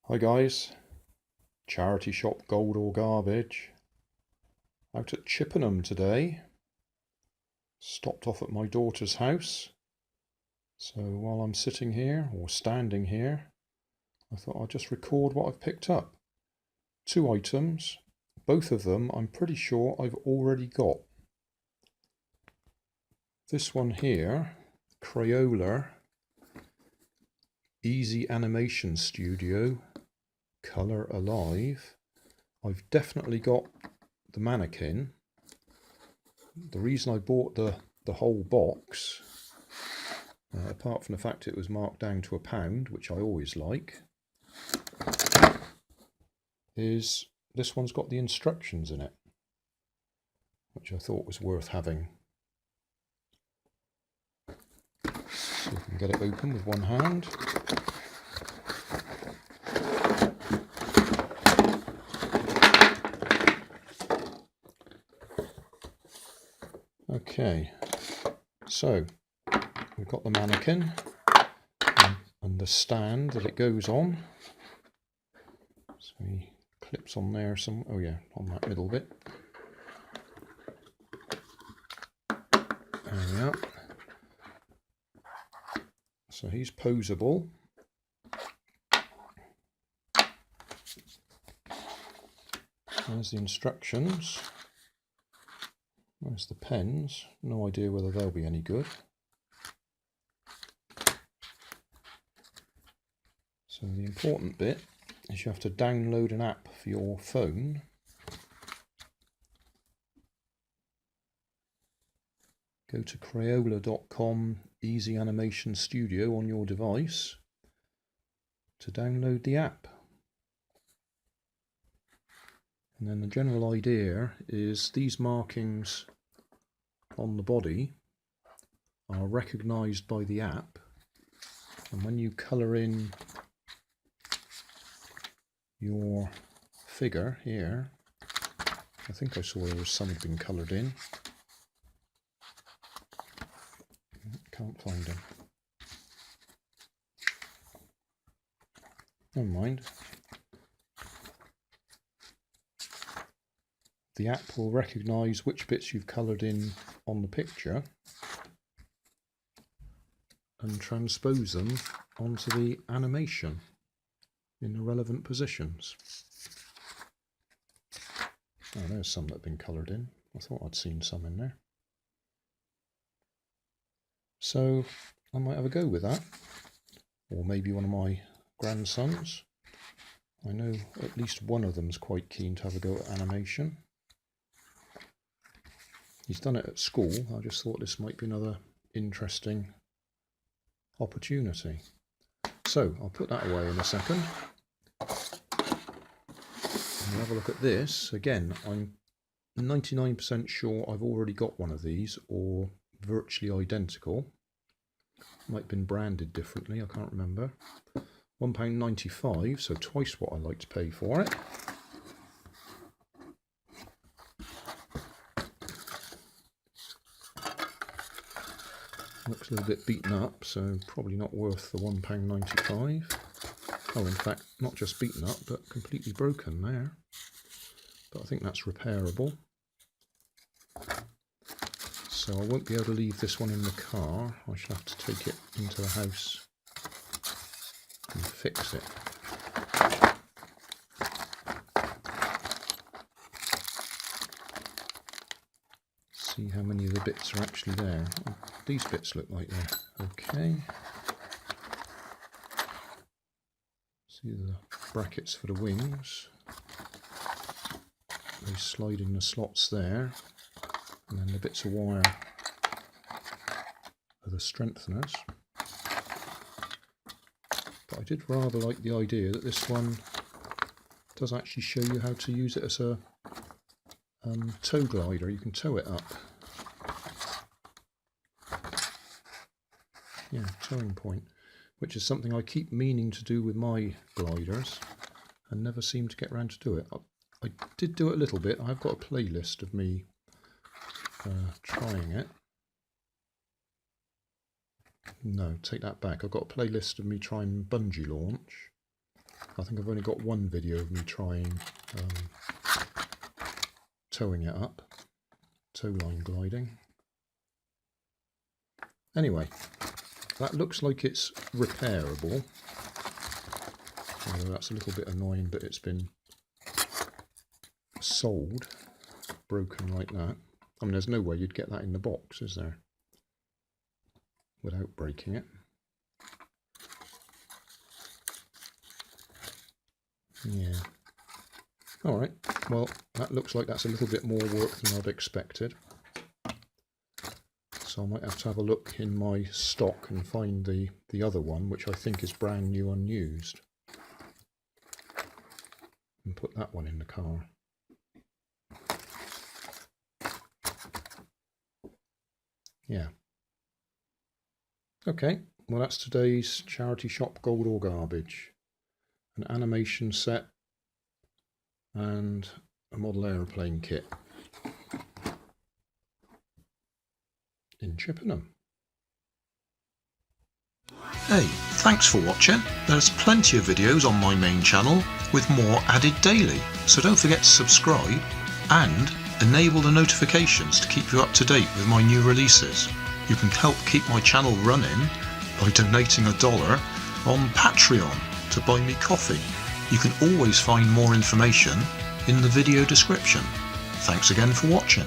Hi guys, charity shop Gold or Garbage. Out at Chippenham today. Stopped off at my daughter's house. So while I'm sitting here, or standing here, I thought I'd just record what I've picked up. 2 items, both of them I'm pretty sure I've already got. This one here, Crayola, Easy Animation Studio, Colour Alive. I've definitely got the mannequin. The reason I bought the whole box, apart from the fact it was marked down to £1, which I always like, is this one's got the instructions in it, which I thought was worth having. So you can get it open with one hand. Okay, so we've got the mannequin and the stand that it goes on. So he clips on there some, oh yeah, on that middle bit. There we are. So he's posable. There's the instructions. There's the pens. No idea whether they'll be any good. So the important bit is you have to download an app for your phone. Go to Crayola.com Easy Animation Studio on your device to download the app. And then the general idea is these markings on the body are recognised by the app, and when you colour in your figure here, I think I saw there was some had been coloured in. Can't find them. Never mind. The app will recognise which bits you've coloured in on the picture and transpose them onto the animation in the relevant positions. Oh, there's some that have been coloured in. I thought I'd seen some in there. So I might have a go with that, or maybe one of my grandsons. I know at least one of them's quite keen to have a go at animation. He's done it at school. I just thought this might be another interesting opportunity. So I'll put that away in a second. And we'll have a look at this. Again, I'm 99% sure I've already got one of these, or virtually identical. Might have been branded differently, I can't remember. £1.95, so twice what I like to pay for it. Looks a little bit beaten up, so probably not worth the £1.95. Oh, in fact, not just beaten up, but completely broken there. But I think that's repairable. So I won't be able to leave this one in the car. I shall have to take it into the house and fix it. See how many of the bits are actually there. These bits look like they're okay. See the brackets for the wings. They slide in the slots there. And then the bits of wire are the strengtheners. But I did rather like the idea that this one does actually show you how to use it as a tow glider. You can tow it up. Yeah, towing point, which is something I keep meaning to do with my gliders and never seem to get around to do it. I did do it a little bit. I've got a playlist of me trying it. No, take that back. I've got a playlist of me trying bungee launch, I think I've only got one video of me trying towing it up, tow line gliding. Anyway, that looks like it's repairable. Although that's a little bit annoying that it's been sold, broken like that. I mean, there's no way you'd get that in the box, is there? Without breaking it. Yeah. Alright, well, that looks like that's a little bit more work than I'd expected. So I might have to have a look in my stock and find the other one, which I think is brand new unused. And put that one in the car. Yeah. Okay, well that's today's charity shop gold or garbage. An animation set and a model aeroplane kit in Chippenham. Hey, thanks for watching. There's plenty of videos on my main channel with more added daily, so don't forget to subscribe and enable the notifications to keep you up to date with my new releases. You can help keep my channel running by donating $1 on Patreon to buy me coffee. You can always find more information in the video description. Thanks again for watching.